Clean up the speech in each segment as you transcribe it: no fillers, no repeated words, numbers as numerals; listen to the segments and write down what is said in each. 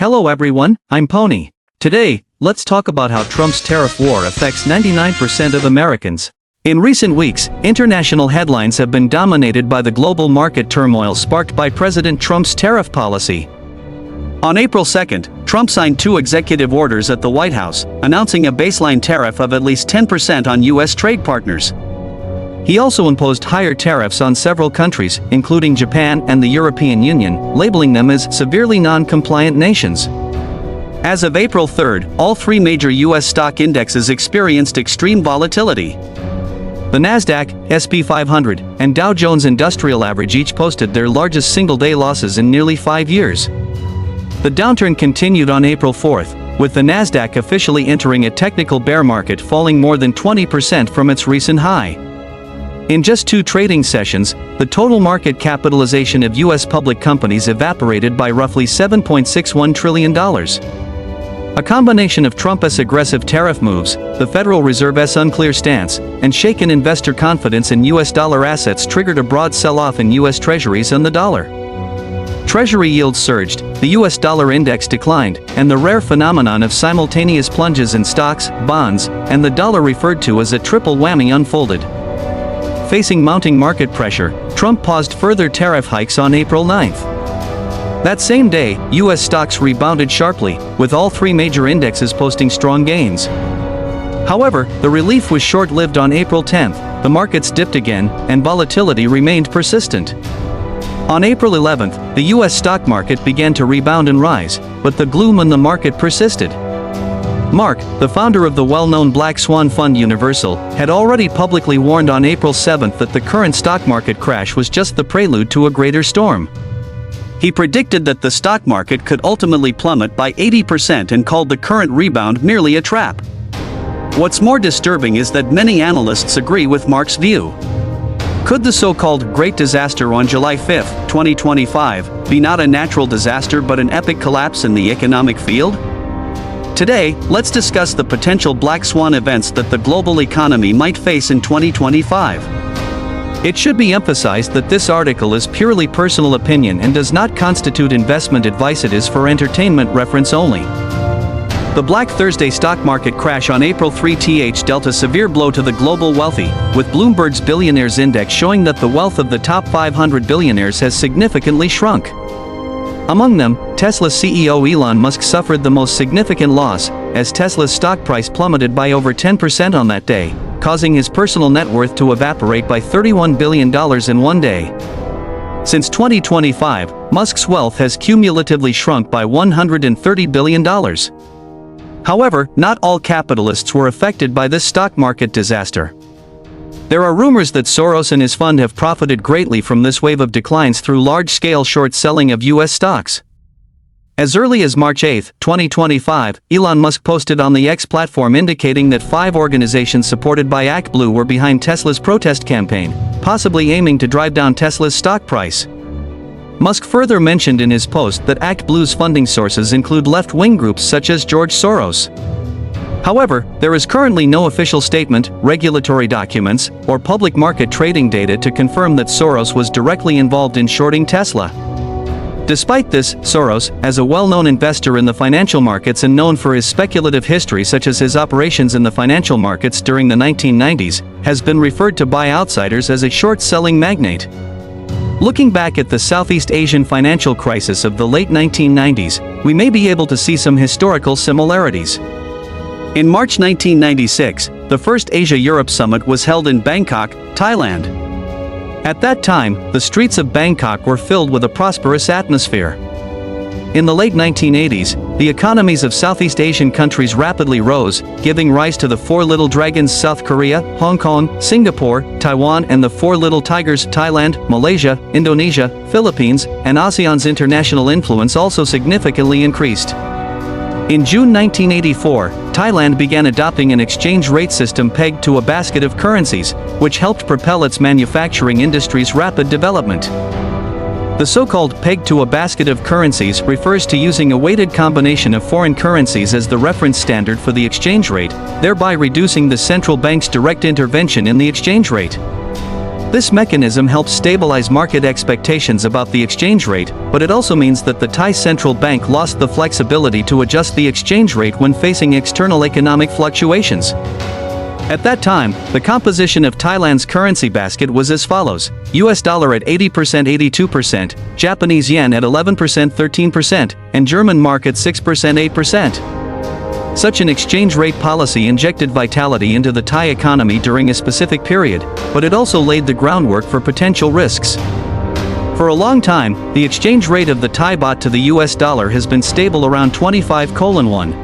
Hello everyone, I'm Pony. Today, let's talk about how Trump's tariff war affects 99% of Americans. In recent weeks, international headlines have been dominated by the global market turmoil sparked by President Trump's tariff policy. On April 2nd, Trump signed two executive orders at the White House, announcing a baseline tariff of at least 10% on U.S. trade partners. He also imposed higher tariffs on several countries, including Japan and the European Union, labeling them as severely non-compliant nations. As of April 3rd, all three major U.S. stock indexes experienced extreme volatility. The Nasdaq, S&P 500, and Dow Jones Industrial Average each posted their largest single-day losses in nearly 5 years. The downturn continued on April 4th, with the Nasdaq officially entering a technical bear market, falling more than 20% from its recent high. In just 2 trading sessions, the total market capitalization of U.S. public companies evaporated by roughly $7.61 trillion. A combination of Trump's aggressive tariff moves, the Federal Reserve's unclear stance, and shaken investor confidence in U.S. dollar assets triggered a broad sell-off in U.S. Treasuries and the dollar. Treasury yields surged, the U.S. dollar index declined, and the rare phenomenon of simultaneous plunges in stocks, bonds, and the dollar referred to as a triple whammy unfolded. Facing mounting market pressure, Trump paused further tariff hikes on April 9th. That same day, U.S. stocks rebounded sharply, with all three major indexes posting strong gains. However, the relief was short-lived. On April 10th, the markets dipped again, and volatility remained persistent. On April 11th, the U.S. stock market began to rebound and rise, but the gloom in the market persisted. Mark, the founder of the well-known Black Swan Fund Universal, had already publicly warned on April 7th that the current stock market crash was just the prelude to a greater storm. He predicted that the stock market could ultimately plummet by 80% and called the current rebound merely a trap. What's more disturbing is that many analysts agree with Mark's view. Could the so-called Great Disaster on July 5, 2025, be not a natural disaster but an epic collapse in the economic field? Today, let's discuss the potential black swan events that the global economy might face in 2025. It should be emphasized that this article is purely personal opinion and does not constitute investment advice. It is for entertainment reference only. The Black Thursday stock market crash on April 3th dealt a severe blow to the global wealthy, with Bloomberg's Billionaires Index showing that the wealth of the top 500 billionaires has significantly shrunk. Among them, Tesla CEO Elon Musk suffered the most significant loss, as Tesla's stock price plummeted by over 10% on that day, causing his personal net worth to evaporate by $31 billion in one day. Since 2025, Musk's wealth has cumulatively shrunk by $130 billion. However, not all capitalists were affected by this stock market disaster. There are rumors that Soros and his fund have profited greatly from this wave of declines through large-scale short selling of U.S. stocks. As early as March 8, 2025, Elon Musk posted on the X platform indicating that 5 organizations supported by ActBlue were behind Tesla's protest campaign, possibly aiming to drive down Tesla's stock price. Musk further mentioned in his post that ActBlue's funding sources include left-wing groups such as George Soros. However, there is currently no official statement, regulatory documents, or public market trading data to confirm that Soros was directly involved in shorting Tesla. Despite this, Soros, as a well-known investor in the financial markets and known for his speculative history such as his operations in the financial markets during the 1990s, has been referred to by outsiders as a short-selling magnate. Looking back at the Southeast Asian financial crisis of the late 1990s, we may be able to see some historical similarities. In March 1996, the first Asia-Europe summit was held in Bangkok, Thailand. At that time, the streets of Bangkok were filled with a prosperous atmosphere. In the late 1980s, the economies of Southeast Asian countries rapidly rose, giving rise to the Four Little Dragons: South Korea, Hong Kong, Singapore, Taiwan, and the Four Little Tigers: Thailand, Malaysia, Indonesia, Philippines, and ASEAN's international influence also significantly increased. In June 1984, Thailand began adopting an exchange rate system pegged to a basket of currencies, which helped propel its manufacturing industry's rapid development. The so-called peg to a basket of currencies refers to using a weighted combination of foreign currencies as the reference standard for the exchange rate, thereby reducing the central bank's direct intervention in the exchange rate. This mechanism helps stabilize market expectations about the exchange rate, but it also means that the Thai central bank lost the flexibility to adjust the exchange rate when facing external economic fluctuations. At that time, the composition of Thailand's currency basket was as follows: US dollar at 80% 82%, Japanese yen at 11% 13%, and German mark at 6% 8%. Such an exchange rate policy injected vitality into the Thai economy during a specific period, but it also laid the groundwork for potential risks. For a long time, the exchange rate of the Thai baht to the US dollar has been stable around 25:1.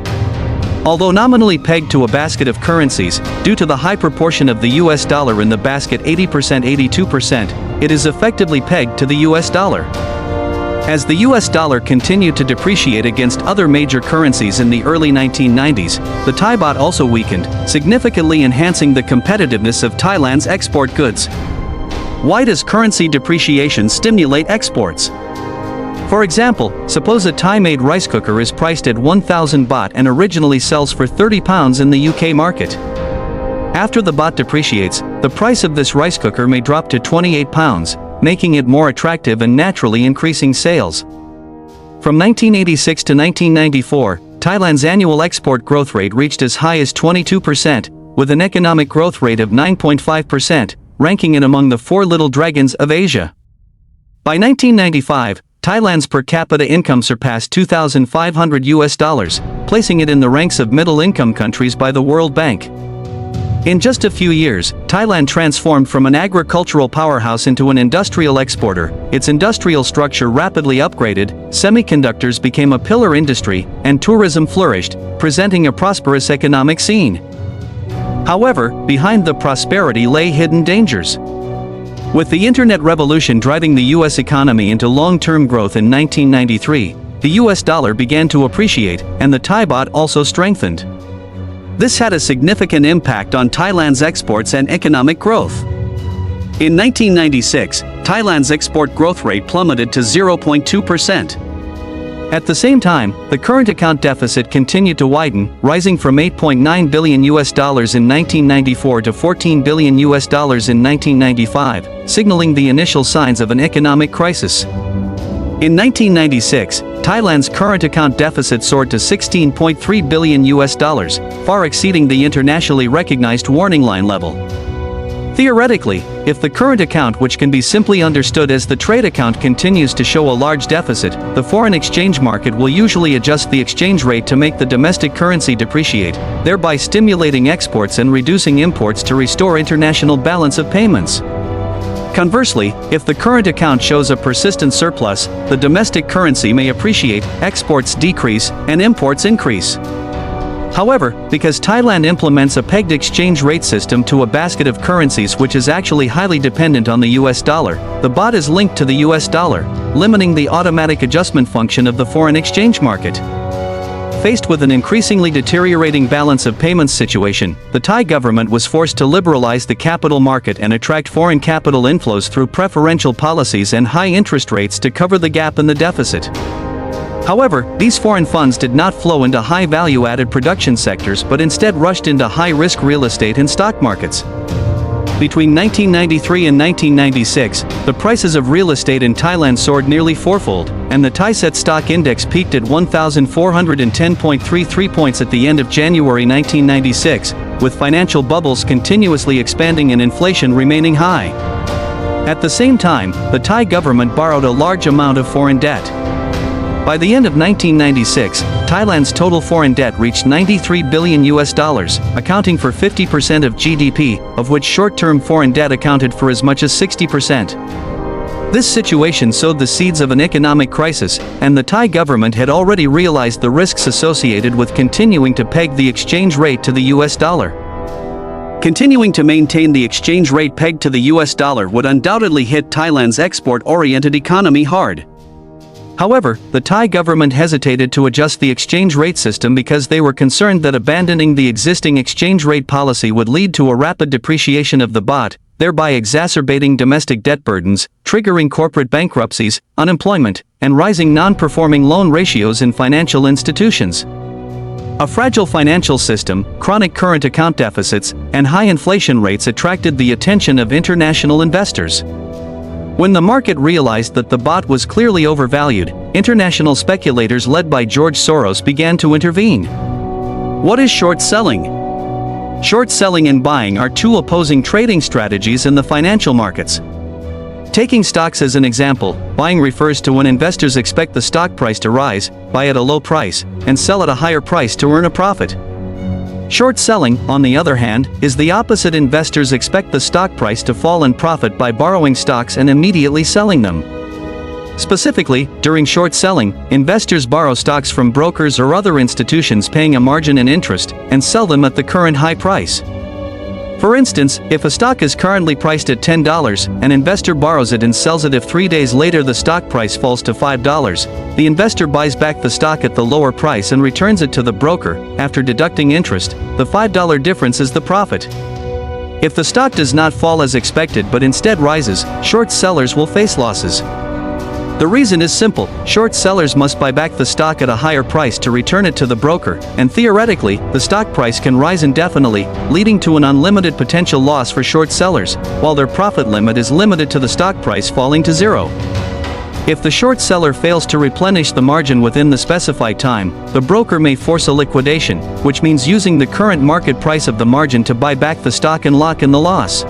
Although nominally pegged to a basket of currencies, due to the high proportion of the US dollar in the basket 80% 82%, it is effectively pegged to the US dollar. As the US dollar continued to depreciate against other major currencies in the early 1990s, the Thai baht also weakened, significantly enhancing the competitiveness of Thailand's export goods. Why does currency depreciation stimulate exports? For example, suppose a Thai-made rice cooker is priced at 1,000 baht and originally sells for £30 in the UK market. After the baht depreciates, the price of this rice cooker may drop to £28, making it more attractive and naturally increasing sales. From 1986 to 1994, Thailand's annual export growth rate reached as high as 22%, with an economic growth rate of 9.5%, ranking it among the four little dragons of Asia. By 1995, Thailand's per capita income surpassed $2,500, placing it in the ranks of middle-income countries by the World Bank. In just a few years, Thailand transformed from an agricultural powerhouse into an industrial exporter. Its industrial structure rapidly upgraded, semiconductors became a pillar industry, and tourism flourished, presenting a prosperous economic scene. However, behind the prosperity lay hidden dangers. With the internet revolution driving the US economy into long-term growth in 1993, the US dollar began to appreciate, and the Thai baht also strengthened. This had a significant impact on Thailand's exports and economic growth. In 1996, Thailand's export growth rate plummeted to 0.2%. At the same time, the current account deficit continued to widen, rising from $8.9 billion in 1994 to $14 billion in 1995, signaling the initial signs of an economic crisis. In 1996, Thailand's current account deficit soared to $16.3 billion, far exceeding the internationally recognized warning line level. Theoretically, if the current account, which can be simply understood as the trade account, continues to show a large deficit, the foreign exchange market will usually adjust the exchange rate to make the domestic currency depreciate, thereby stimulating exports and reducing imports to restore international balance of payments. Conversely, if the current account shows a persistent surplus, the domestic currency may appreciate, exports decrease, and imports increase. However, because Thailand implements a pegged exchange rate system to a basket of currencies which is actually highly dependent on the US dollar, the baht is linked to the US dollar, limiting the automatic adjustment function of the foreign exchange market. Faced with an increasingly deteriorating balance of payments situation, the Thai government was forced to liberalize the capital market and attract foreign capital inflows through preferential policies and high interest rates to cover the gap in the deficit. However, these foreign funds did not flow into high value-added production sectors but instead rushed into high-risk real estate and stock markets. Between 1993 and 1996, the prices of real estate in Thailand soared nearly fourfold, and the Thaiset stock index peaked at 1,410.33 points at the end of January 1996, with financial bubbles continuously expanding and inflation remaining high. At the same time, the Thai government borrowed a large amount of foreign debt. By the end of 1996, Thailand's total foreign debt reached $93 billion, accounting for 50% of GDP, of which short-term foreign debt accounted for as much as 60%. This situation sowed the seeds of an economic crisis, and the Thai government had already realized the risks associated with continuing to peg the exchange rate to the US dollar. Continuing to maintain the exchange rate pegged to the US dollar would undoubtedly hit Thailand's export-oriented economy hard. However, the Thai government hesitated to adjust the exchange rate system because they were concerned that abandoning the existing exchange rate policy would lead to a rapid depreciation of the baht, thereby exacerbating domestic debt burdens, triggering corporate bankruptcies, unemployment, and rising non-performing loan ratios in financial institutions. A fragile financial system, chronic current account deficits, and high inflation rates attracted the attention of international investors. When the market realized that the bot was clearly overvalued, international speculators led by George Soros began to intervene. What is short selling? Short selling and buying are two opposing trading strategies in the financial markets. Taking stocks as an example, buying refers to when investors expect the stock price to rise, buy at a low price, and sell at a higher price to earn a profit. Short selling, on the other hand, is the opposite. Investors expect the stock price to fall and profit by borrowing stocks and immediately selling them. Specifically, during short selling, investors borrow stocks from brokers or other institutions paying a margin and interest, and sell them at the current high price. For instance, if a stock is currently priced at $10, an investor borrows it and sells it. If 3 days later the stock price falls to $5, the investor buys back the stock at the lower price and returns it to the broker. After deducting interest, the $5 difference is the profit. If the stock does not fall as expected but instead rises, short sellers will face losses. The reason is simple: short sellers must buy back the stock at a higher price to return it to the broker, and theoretically, the stock price can rise indefinitely, leading to an unlimited potential loss for short sellers, while their profit limit is limited to the stock price falling to zero. If the short seller fails to replenish the margin within the specified time, the broker may force a liquidation, which means using the current market price of the margin to buy back the stock and lock in the loss.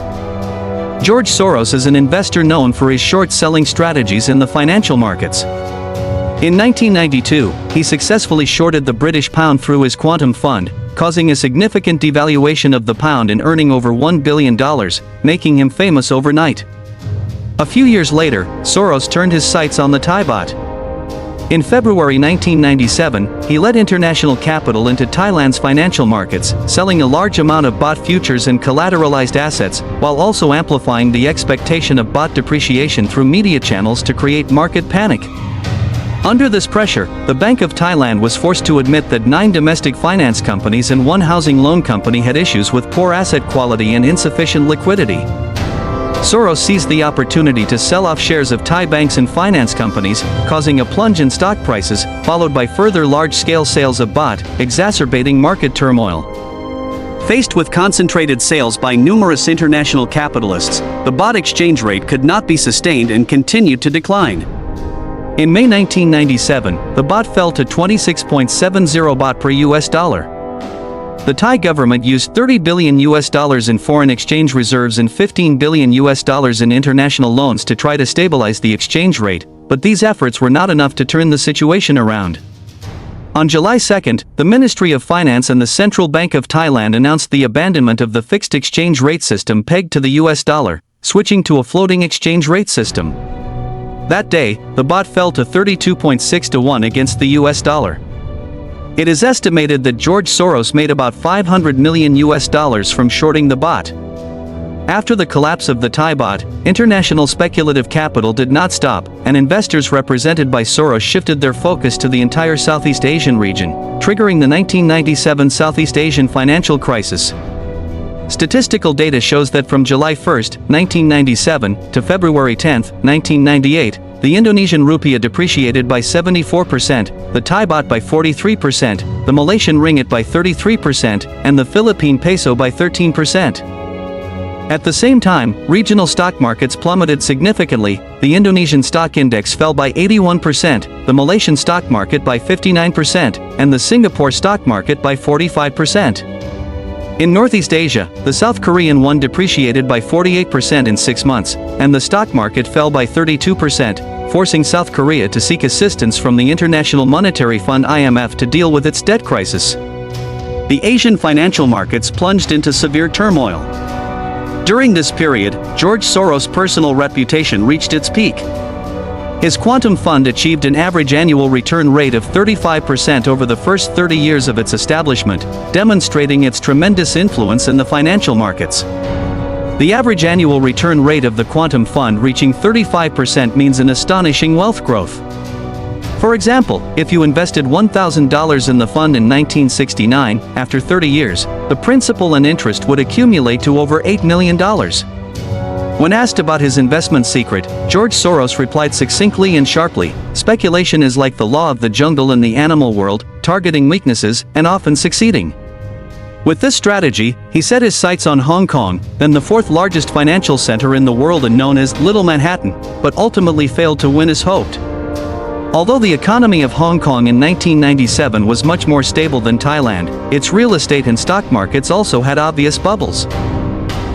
George Soros is an investor known for his short-selling strategies in the financial markets. In 1992, he successfully shorted the British pound through his quantum fund, causing a significant devaluation of the pound and earning over $1 billion, making him famous overnight. A few years later, Soros turned his sights on the Thai baht. In February 1997, he led international capital into Thailand's financial markets, selling a large amount of baht futures and collateralized assets, while also amplifying the expectation of baht depreciation through media channels to create market panic. Under this pressure, the Bank of Thailand was forced to admit that 9 domestic finance companies and 1 housing loan company had issues with poor asset quality and insufficient liquidity. Soros seized the opportunity to sell off shares of Thai banks and finance companies, causing a plunge in stock prices, followed by further large-scale sales of baht, exacerbating market turmoil. Faced with concentrated sales by numerous international capitalists, the baht exchange rate could not be sustained and continued to decline. In May 1997, the baht fell to 26.70 baht per US dollar. The Thai government used $30 billion in foreign exchange reserves and $15 billion in international loans to try to stabilize the exchange rate, but these efforts were not enough to turn the situation around. On July 2, the Ministry of Finance and the Central Bank of Thailand announced the abandonment of the fixed exchange rate system pegged to the US dollar, switching to a floating exchange rate system. That day, the baht fell to 32.6 to 1 against the US dollar. It is estimated that George Soros made about $500 million from shorting the baht. After the collapse of the Thai baht, international speculative capital did not stop, and investors represented by Soros shifted their focus to the entire Southeast Asian region, triggering the 1997 Southeast Asian financial crisis. Statistical data shows that from July 1, 1997, to February 10, 1998, the Indonesian rupiah depreciated by 74%, the Thai baht by 43%, the Malaysian ringgit by 33%, and the Philippine peso by 13%. At the same time, regional stock markets plummeted significantly. The Indonesian stock index fell by 81%, the Malaysian stock market by 59%, and the Singapore stock market by 45%. In Northeast Asia, the South Korean won depreciated by 48% in 6 months, and the stock market fell by 32%, forcing South Korea to seek assistance from the International Monetary Fund (IMF) to deal with its debt crisis. The Asian financial markets plunged into severe turmoil. During this period, George Soros' personal reputation reached its peak. His quantum fund achieved an average annual return rate of 35% over the first 30 years of its establishment, demonstrating its tremendous influence in the financial markets. The average annual return rate of the quantum fund reaching 35% means an astonishing wealth growth. For example, if you invested $1,000 in the fund in 1969, after 30 years, the principal and interest would accumulate to over $8 million. When asked about his investment secret, George Soros replied succinctly and sharply, "Speculation is like the law of the jungle in the animal world, targeting weaknesses and often succeeding. With this strategy, he set his sights on Hong Kong, then the fourth largest financial center in the world and known as Little Manhattan, but ultimately failed to win as hoped. Although the economy of Hong Kong in 1997 was much more stable than Thailand, its real estate and stock markets also had obvious bubbles.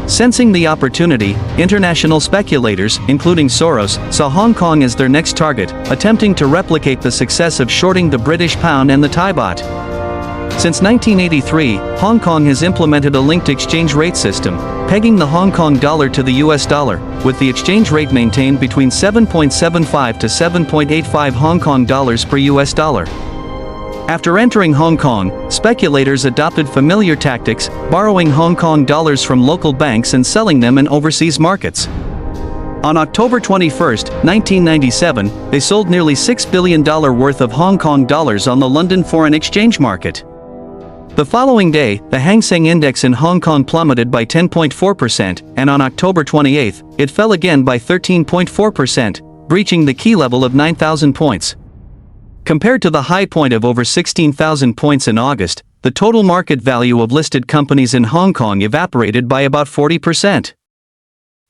Sensing the opportunity, international speculators, including Soros, saw Hong Kong as their next target, attempting to replicate the success of shorting the British pound and the Thai baht. Since 1983, Hong Kong has implemented a linked exchange rate system, pegging the Hong Kong dollar to the US dollar, with the exchange rate maintained between 7.75 to 7.85 Hong Kong dollars per US dollar. After entering Hong Kong, speculators adopted familiar tactics, borrowing Hong Kong dollars from local banks and selling them in overseas markets. On October 21, 1997, they sold nearly $6 billion worth of Hong Kong dollars on the London foreign exchange market. The following day, the Hang Seng Index in Hong Kong plummeted by 10.4%, and on October 28, it fell again by 13.4%, breaching the key level of 9,000 points. Compared to the high point of over 16,000 points in August, the total market value of listed companies in Hong Kong evaporated by about 40%.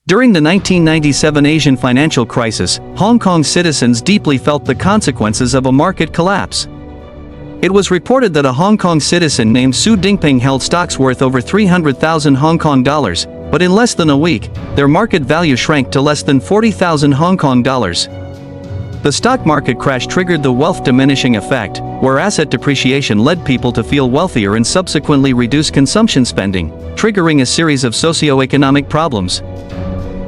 During the 1997 Asian financial crisis, Hong Kong citizens deeply felt the consequences of a market collapse. It was reported that a Hong Kong citizen named Su Dingping held stocks worth over 300,000 Hong Kong dollars, but in less than a week, their market value shrank to less than 40,000 Hong Kong dollars. The stock market crash triggered the wealth diminishing effect, where asset depreciation led people to feel wealthier and subsequently reduce consumption spending, triggering a series of socioeconomic problems.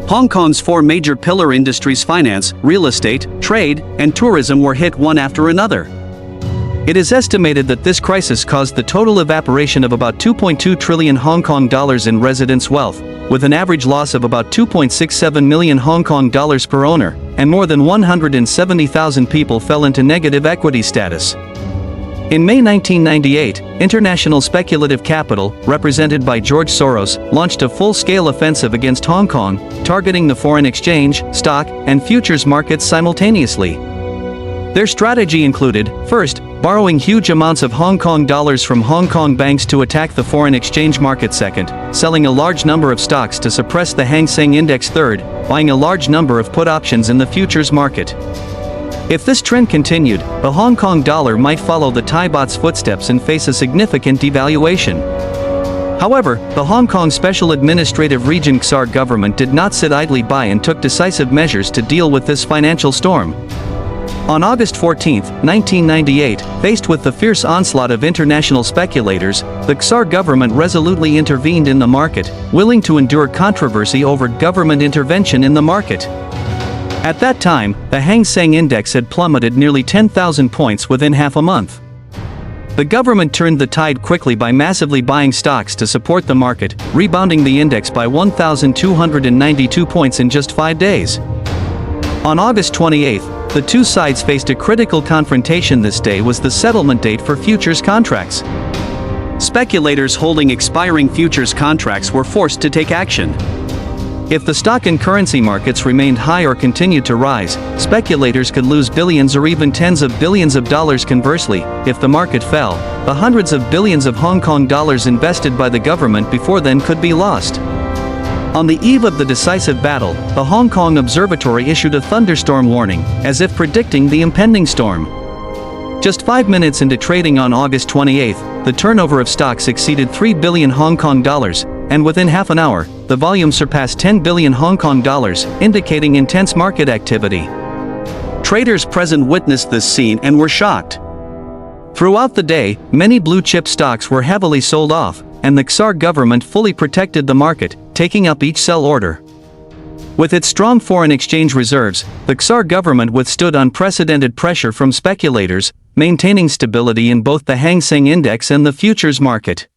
Hong Kong's four major pillar industries, finance, real estate, trade, and tourism, were hit one after another. It is estimated that this crisis caused the total evaporation of about 2.2 trillion Hong Kong dollars in residents' wealth, with an average loss of about 2.67 million Hong Kong dollars per owner, and more than 170,000 people fell into negative equity status. In May 1998, international speculative capital, represented by George Soros, launched a full-scale offensive against Hong Kong, targeting the foreign exchange, stock, and futures markets simultaneously. Their strategy included, first, borrowing huge amounts of Hong Kong dollars from Hong Kong banks to attack the foreign exchange market; second, selling a large number of stocks to suppress the Hang Seng Index; third, buying a large number of put options in the futures market. If this trend continued, the Hong Kong dollar might follow the Thai baht's footsteps and face a significant devaluation. However, the Hong Kong Special Administrative Region XR government did not sit idly by and took decisive measures to deal with this financial storm. On August 14, 1998, faced with the fierce onslaught of international speculators, the XR government resolutely intervened in the market, willing to endure controversy over government intervention in the market. At that time, the Hang Seng Index had plummeted nearly 10,000 points within half a month. The government turned the tide quickly by massively buying stocks to support the market, rebounding the index by 1,292 points in just 5 days. On August 28, the two sides faced a critical confrontation. This day was the settlement date for futures contracts. Speculators holding expiring futures contracts were forced to take action. If the stock and currency markets remained high or continued to rise, speculators could lose billions or even tens of billions of dollars. Conversely, if the market fell, the hundreds of billions of Hong Kong dollars invested by the government before then could be lost. On the eve of the decisive battle, the Hong Kong Observatory issued a thunderstorm warning, as if predicting the impending storm. Just 5 minutes into trading on August 28, the turnover of stocks exceeded 3 billion Hong Kong dollars, and within half an hour, the volume surpassed 10 billion Hong Kong dollars, indicating intense market activity. Traders present witnessed this scene and were shocked. Throughout the day, many blue-chip stocks were heavily sold off, and the XR government fully protected the market, taking up each sell order. With its strong foreign exchange reserves, the XR government withstood unprecedented pressure from speculators, maintaining stability in both the Hang Seng Index and the futures market.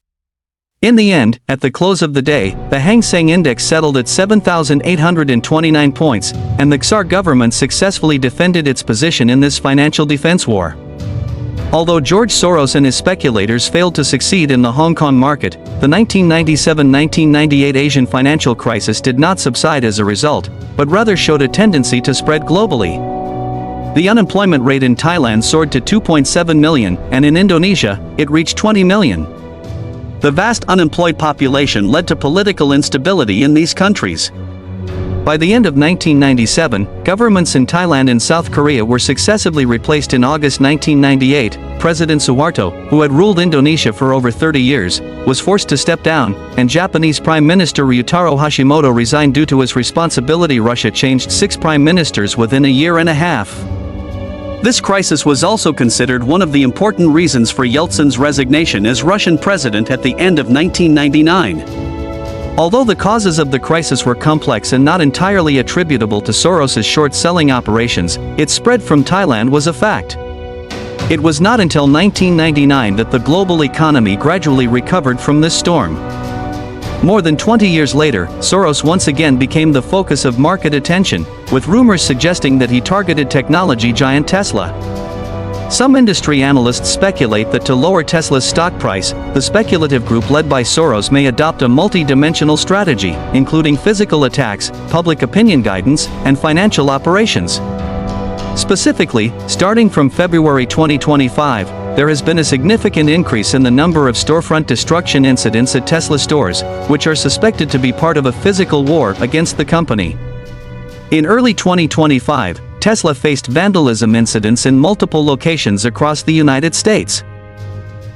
In the end, at the close of the day, the Hang Seng Index settled at 7,829 points, and the XR government successfully defended its position in this financial defense war. Although George Soros and his speculators failed to succeed in the Hong Kong market, the 1997-1998 Asian financial crisis did not subside as a result, but rather showed a tendency to spread globally. The unemployment rate in Thailand soared to 2.7 million, and in Indonesia, it reached 20 million. The vast unemployed population led to political instability in these countries. By the end of 1997, governments in Thailand and South Korea were successively replaced. In August 1998, President Suharto, who had ruled Indonesia for over 30 years, was forced to step down, and Japanese Prime Minister Ryutaro Hashimoto resigned due to his responsibility. Russia changed 6 prime ministers within a year and a half. This crisis was also considered one of the important reasons for Yeltsin's resignation as Russian president at the end of 1999. Although the causes of the crisis were complex and not entirely attributable to Soros's short-selling operations, its spread from Thailand was a fact. It was not until 1999 that the global economy gradually recovered from this storm. More than 20 years later, Soros once again became the focus of market attention, with rumors suggesting that he targeted technology giant Tesla. Some industry analysts speculate that to lower Tesla's stock price, the speculative group led by Soros may adopt a multi-dimensional strategy, including physical attacks, public opinion guidance, and financial operations. Specifically, starting from February 2025, there has been a significant increase in the number of storefront destruction incidents at Tesla stores, which are suspected to be part of a physical war against the company. In early 2025, Tesla faced vandalism incidents in multiple locations across the United States.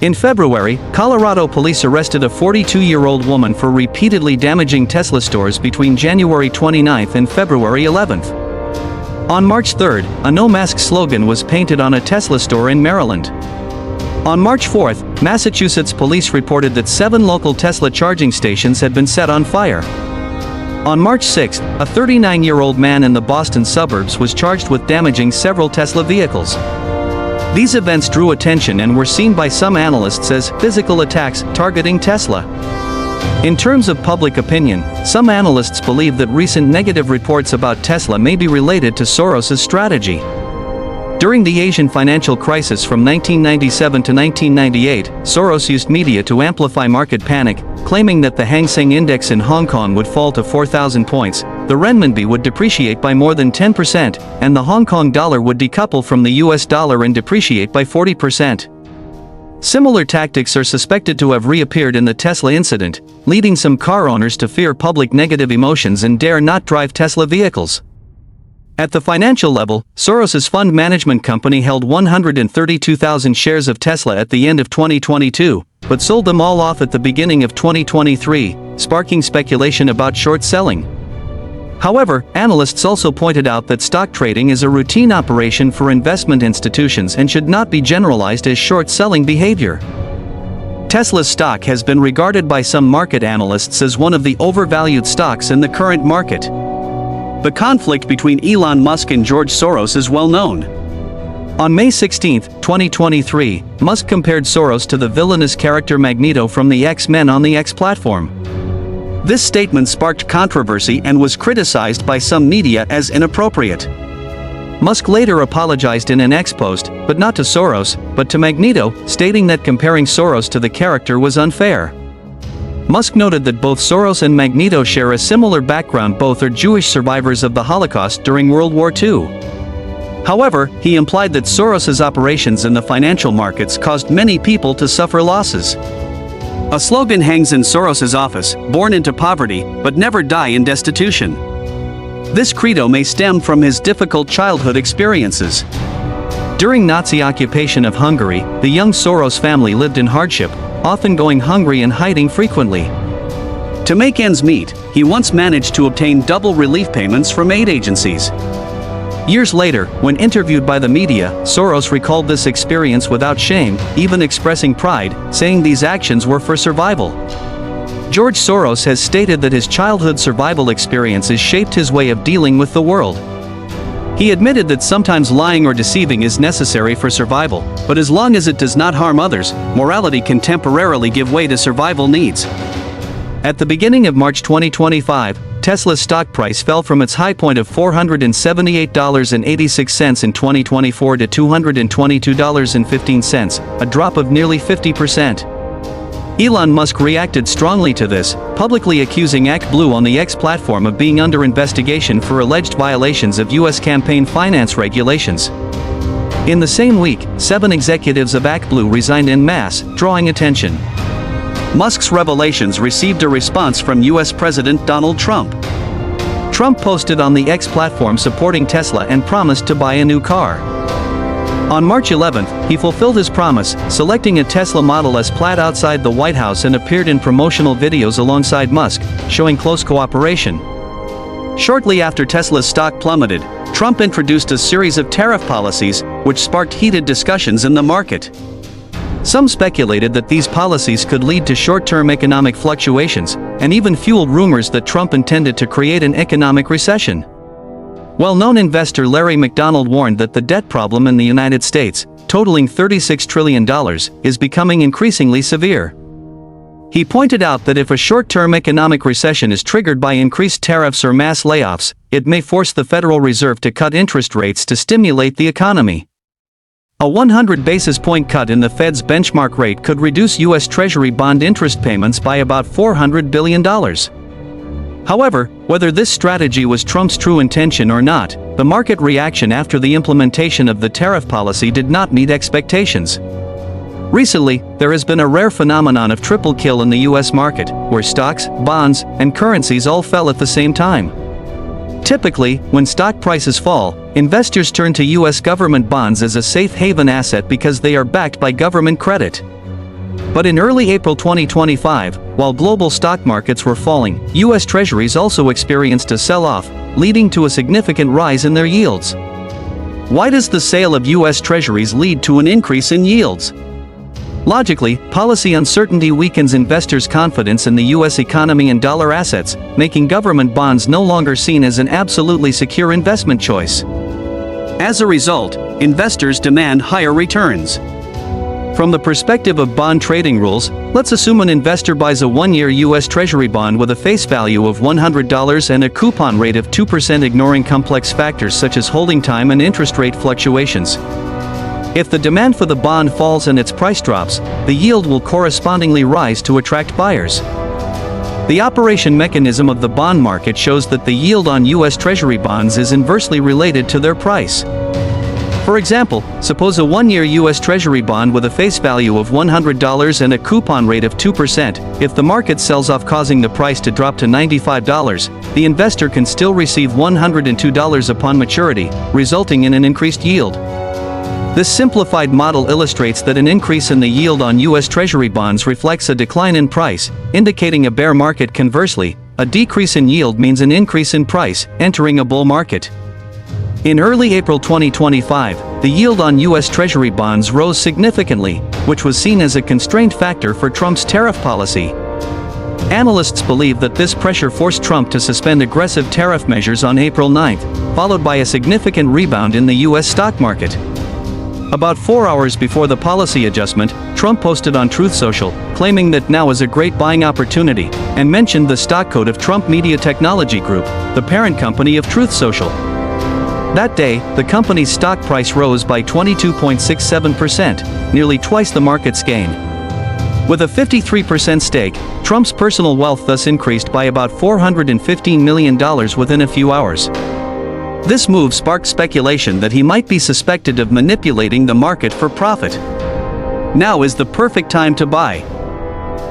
In February, Colorado police arrested a 42-year-old woman for repeatedly damaging Tesla stores between January 29 and February 11. On March 3, a "No Mask" slogan was painted on a Tesla store in Maryland. On March 4, Massachusetts police reported that 7 local Tesla charging stations had been set on fire. On March 6, a 39-year-old man in the Boston suburbs was charged with damaging several Tesla vehicles. These events drew attention and were seen by some analysts as physical attacks targeting Tesla. In terms of public opinion, some analysts believe that recent negative reports about Tesla may be related to Soros's strategy. During the Asian financial crisis from 1997 to 1998, Soros used media to amplify market panic, claiming that the Hang Seng Index in Hong Kong would fall to 4,000 points, the renminbi would depreciate by more than 10%, and the Hong Kong dollar would decouple from the US dollar and depreciate by 40%. Similar tactics are suspected to have reappeared in the Tesla incident, leading some car owners to fear public negative emotions and dare not drive Tesla vehicles. At the financial level, Soros's fund management company held 132,000 shares of Tesla at the end of 2022, but sold them all off at the beginning of 2023, sparking speculation about short selling. However, analysts also pointed out that stock trading is a routine operation for investment institutions and should not be generalized as short-selling behavior. Tesla's stock has been regarded by some market analysts as one of the overvalued stocks in the current market. The conflict between Elon Musk and George Soros is well known. On May 16, 2023, Musk compared Soros to the villainous character Magneto from the X-Men on the X platform. This statement sparked controversy and was criticized by some media as inappropriate. Musk later apologized in an X post, but not to Soros, but to Magneto, stating that comparing Soros to the character was unfair. Musk noted that both Soros and Magneto share a similar background. Both are Jewish survivors of the Holocaust during World War II. However, he implied that Soros's operations in the financial markets caused many people to suffer losses. A slogan hangs in Soros's office: "Born into poverty, but never die in destitution." This credo may stem from his difficult childhood experiences. During Nazi occupation of Hungary, the young Soros family lived in hardship, often going hungry and hiding frequently. To make ends meet, he once managed to obtain double relief payments from aid agencies. Years later, when interviewed by the media, Soros recalled this experience without shame, even expressing pride, saying these actions were for survival. George Soros has stated that his childhood survival experiences shaped his way of dealing with the world. He admitted that sometimes lying or deceiving is necessary for survival, but as long as it does not harm others, morality can temporarily give way to survival needs. At the beginning of March 2025, Tesla's stock price fell from its high point of $478.86 in 2024 to $222.15, a drop of nearly 50%. Elon Musk reacted strongly to this, publicly accusing ActBlue on the X platform of being under investigation for alleged violations of U.S. campaign finance regulations. In the same week, 7 executives of ActBlue resigned en masse, drawing attention. Musk's revelations received a response from U.S. President Donald Trump. Trump posted on the X platform supporting Tesla and promised to buy a new car. On March 11, he fulfilled his promise, selecting a Tesla Model S Plaid outside the White House and appeared in promotional videos alongside Musk, showing close cooperation. Shortly after Tesla's stock plummeted, Trump introduced a series of tariff policies, which sparked heated discussions in the market. Some speculated that these policies could lead to short-term economic fluctuations, and even fueled rumors that Trump intended to create an economic recession. Well-known investor Larry McDonald warned that the debt problem in the United States, totaling $36 trillion, is becoming increasingly severe. He pointed out that if a short-term economic recession is triggered by increased tariffs or mass layoffs, it may force the Federal Reserve to cut interest rates to stimulate the economy. A 100 basis point cut in the Fed's benchmark rate could reduce U.S. Treasury bond interest payments by about $400 billion. However, whether this strategy was Trump's true intention or not, the market reaction after the implementation of the tariff policy did not meet expectations. Recently, there has been a rare phenomenon of triple kill in the U.S. market, where stocks, bonds, and currencies all fell at the same time. Typically, when stock prices fall, investors turn to U.S. government bonds as a safe haven asset because they are backed by government credit. But in early April 2025, while global stock markets were falling, U.S. Treasuries also experienced a sell-off, leading to a significant rise in their yields. Why does the sale of U.S. Treasuries lead to an increase in yields? Logically, policy uncertainty weakens investors' confidence in the U.S. economy and dollar assets, making government bonds no longer seen as an absolutely secure investment choice. As a result, investors demand higher returns. From the perspective of bond trading rules, let's assume an investor buys a 1-year U.S. Treasury bond with a face value of $100 and a coupon rate of 2%, ignoring complex factors such as holding time and interest rate fluctuations. If the demand for the bond falls and its price drops, the yield will correspondingly rise to attract buyers. The operation mechanism of the bond market shows that the yield on U.S. Treasury bonds is inversely related to their price. For example, suppose a 1-year U.S. Treasury bond with a face value of $100 and a coupon rate of 2%, if the market sells off causing the price to drop to $95, the investor can still receive $102 upon maturity, resulting in an increased yield. This simplified model illustrates that an increase in the yield on U.S. Treasury bonds reflects a decline in price, indicating a bear market. Conversely, a decrease in yield means an increase in price, entering a bull market. In early April 2025, the yield on U.S. Treasury bonds rose significantly, which was seen as a constraint factor for Trump's tariff policy. Analysts believe that this pressure forced Trump to suspend aggressive tariff measures on April 9, followed by a significant rebound in the U.S. stock market. About 4 hours before the policy adjustment, Trump posted on Truth Social, claiming that now is a great buying opportunity, and mentioned the stock code of Trump Media Technology Group, the parent company of Truth Social. That day, the company's stock price rose by 22.67%, nearly twice the market's gain. With a 53% stake, Trump's personal wealth thus increased by about $415 million within a few hours. This move sparked speculation that he might be suspected of manipulating the market for profit. Now is the perfect time to buy.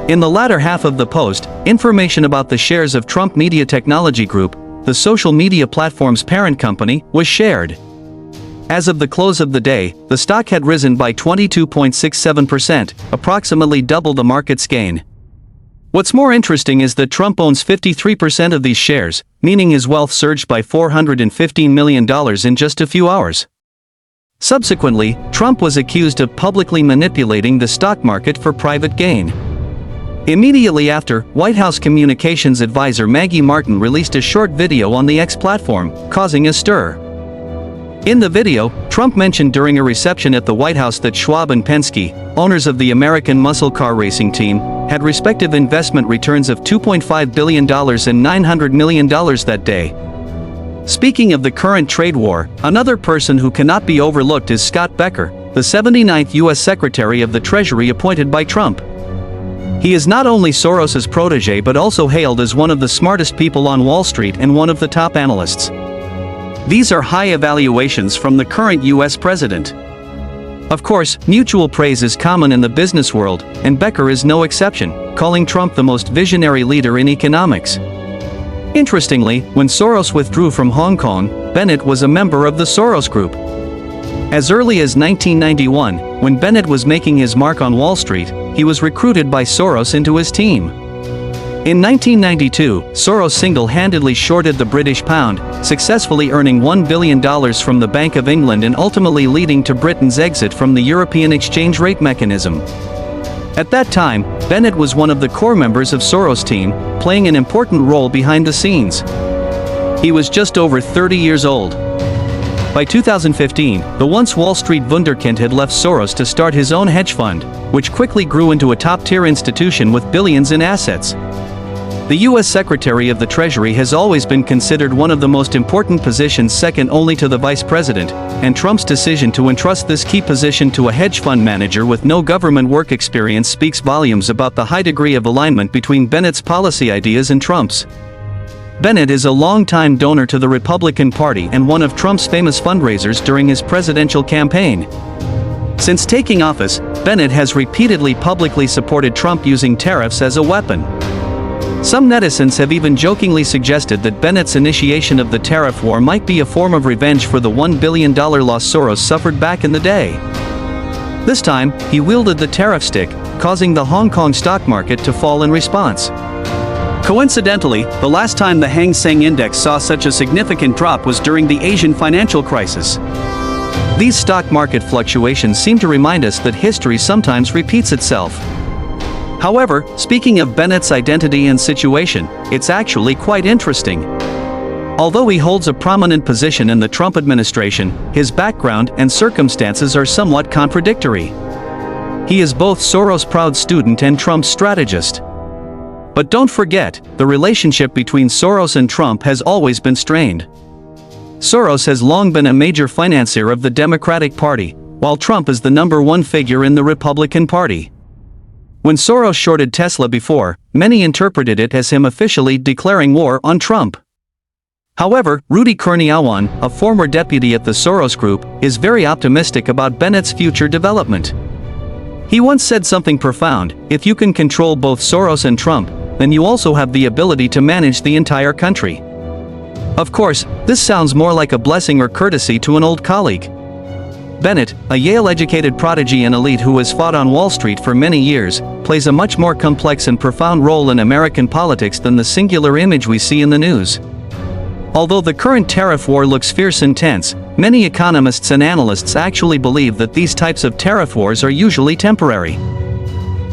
In the latter half of the post, information about the shares of Trump Media Technology Group, the social media platform's parent company, was shared. As of the close of the day, the stock had risen by 22.67%, approximately double the market's gain. What's more interesting is that Trump owns 53% of these shares, meaning his wealth surged by $415 million in just a few hours. Subsequently, Trump was accused of publicly manipulating the stock market for private gain. Immediately after, White House communications advisor Maggie Martin released a short video on the X platform, causing a stir. In the video, Trump mentioned during a reception at the White House that Schwab and Penske, owners of the American muscle car racing team, had respective investment returns of $2.5 billion and $900 million that day. Speaking of the current trade war, another person who cannot be overlooked is Scott Becker, the 79th U.S. Secretary of the Treasury appointed by Trump. He is not only Soros's protege but also hailed as one of the smartest people on Wall Street and one of the top analysts. These are high evaluations from the current US president. Of course, mutual praise is common in the business world, and Becker is no exception, calling Trump the most visionary leader in economics. Interestingly, when Soros withdrew from Hong Kong, Bennett was a member of the Soros Group. As early as 1991, when Bennett was making his mark on Wall Street, he was recruited by Soros into his team. In 1992, Soros single-handedly shorted the British pound, successfully earning $1 billion from the Bank of England and ultimately leading to Britain's exit from the European exchange rate mechanism. At that time, Bennett was one of the core members of Soros' team, playing an important role behind the scenes. He was just over 30 years old. By 2015, the once Wall Street wunderkind had left Soros to start his own hedge fund, which quickly grew into a top-tier institution with billions in assets. The U.S. Secretary of the Treasury has always been considered one of the most important positions, second only to the Vice President, and Trump's decision to entrust this key position to a hedge fund manager with no government work experience speaks volumes about the high degree of alignment between Bennett's policy ideas and Trump's. Bennett is a longtime donor to the Republican Party and one of Trump's famous fundraisers during his presidential campaign. Since taking office, Bennett has repeatedly publicly supported Trump using tariffs as a weapon. Some netizens have even jokingly suggested that Bennett's initiation of the tariff war might be a form of revenge for the $1 billion loss Soros suffered back in the day. This time, he wielded the tariff stick, causing the Hong Kong stock market to fall in response. Coincidentally, the last time the Hang Seng Index saw such a significant drop was during the Asian financial crisis. These stock market fluctuations seem to remind us that history sometimes repeats itself. However, speaking of Bennett's identity and situation, it's actually quite interesting. Although he holds a prominent position in the Trump administration, his background and circumstances are somewhat contradictory. He is both Soros' proud student and Trump's strategist. But don't forget, the relationship between Soros and Trump has always been strained. Soros has long been a major financier of the Democratic Party, while Trump is the #1 figure in the Republican Party. When Soros shorted Tesla before, many interpreted it as him officially declaring war on Trump. However, Rudy Kurniawan, a former deputy at the Soros Group, is very optimistic about Bennett's future development. He once said something profound: if you can control both Soros and Trump, then you also have the ability to manage the entire country. Of course, this sounds more like a blessing or courtesy to an old colleague. Bennett, a Yale-educated prodigy and elite who has fought on Wall Street for many years, plays a much more complex and profound role in American politics than the singular image we see in the news. Although the current tariff war looks fierce and tense, many economists and analysts actually believe that these types of tariff wars are usually temporary.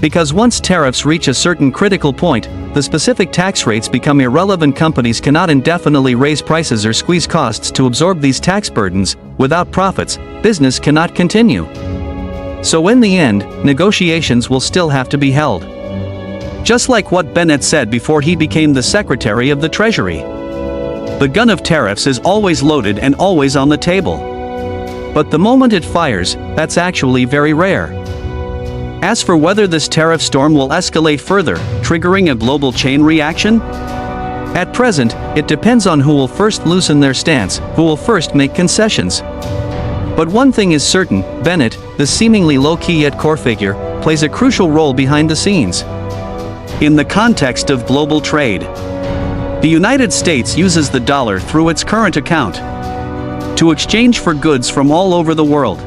Because once tariffs reach a certain critical point, the specific tax rates become irrelevant. Companies cannot indefinitely raise prices or squeeze costs to absorb these tax burdens. Without profits, business cannot continue. So in the end, negotiations will still have to be held. Just like what Bennett said before he became the Secretary of the Treasury. The gun of tariffs is always loaded and always on the table. But the moment it fires, that's actually very rare. As for whether this tariff storm will escalate further, triggering a global chain reaction? At present, it depends on who will first loosen their stance, who will first make concessions. But one thing is certain: Bennett, the seemingly low-key yet core figure, plays a crucial role behind the scenes. In the context of global trade, the United States uses the dollar through its current account to exchange for goods from all over the world.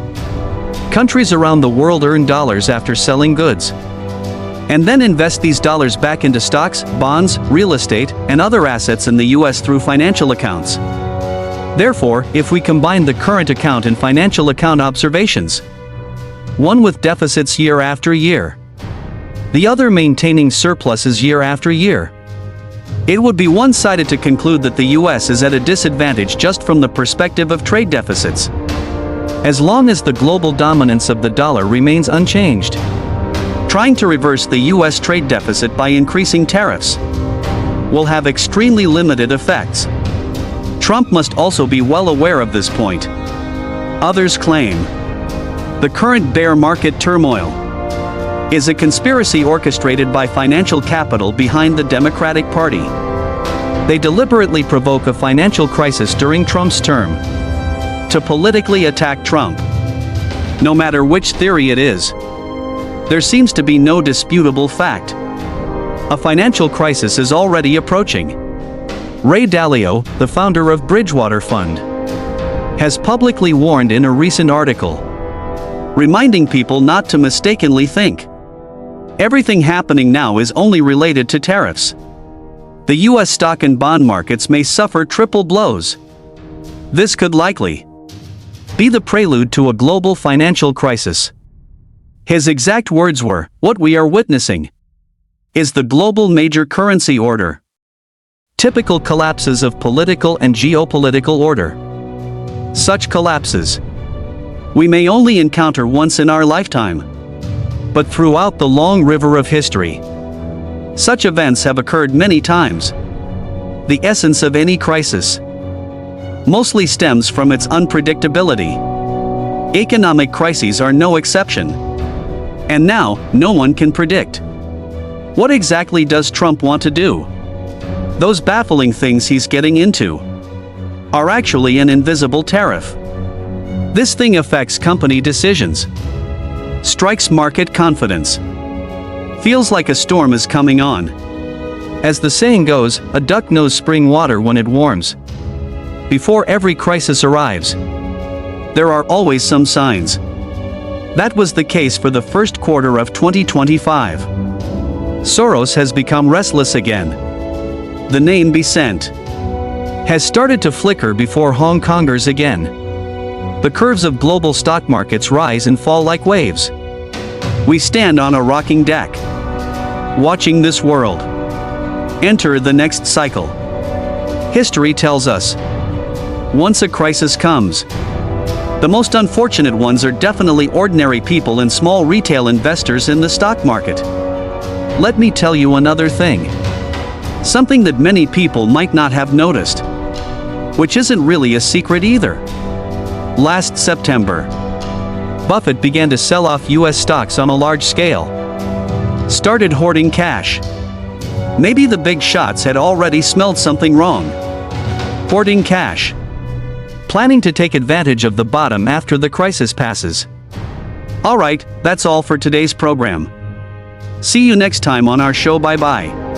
Countries around the world earn dollars after selling goods, and then invest these dollars back into stocks, bonds, real estate, and other assets in the U.S. through financial accounts. Therefore, if we combine the current account and financial account observations, one with deficits year after year, the other maintaining surpluses year after year, it would be one-sided to conclude that the U.S. is at a disadvantage just from the perspective of trade deficits. As long as the global dominance of the dollar remains unchanged, trying to reverse the U.S. trade deficit by increasing tariffs will have extremely limited effects. Trump must also be well aware of this point. Others claim the current bear market turmoil is a conspiracy orchestrated by financial capital behind the Democratic Party. They deliberately provoke a financial crisis during Trump's term to politically attack Trump. No matter which theory it is, there seems to be no disputable fact. A financial crisis is already approaching. Ray Dalio, the founder of Bridgewater Fund, has publicly warned in a recent article, reminding people not to mistakenly think everything happening now is only related to tariffs. The US stock and bond markets may suffer triple blows. This could likely be the prelude to a global financial crisis. His exact words were, "What we are witnessing is the global major currency order. Typical collapses of political and geopolitical order. Such collapses we may only encounter once in our lifetime. But throughout the long river of history, such events have occurred many times. The essence of any crisis mostly stems from its unpredictability. Economic crises are no exception. And now, no one can predict. What exactly does Trump want to do? Those baffling things he's getting into are actually an invisible tariff. This thing affects company decisions, strikes market confidence, feels like a storm is coming on. As the saying goes, a duck knows spring water when it warms. Before every crisis arrives, there are always some signs. That was the case for the first quarter of 2025. Soros has become restless again. The name Becent has started to flicker before Hong Kongers again. The curves of global stock markets rise and fall like waves. We stand on a rocking deck, watching this world enter the next cycle. History tells us, once a crisis comes, the most unfortunate ones are definitely ordinary people and small retail investors in the stock market. Let me tell you another thing. Something that many people might not have noticed, which isn't really a secret either. Last September, Buffett began to sell off US stocks on a large scale. Started hoarding cash. Maybe the big shots had already smelled something wrong. Hoarding cash. Planning to take advantage of the bottom after the crisis passes. Alright, that's all for today's program. See you next time on our show. Bye bye.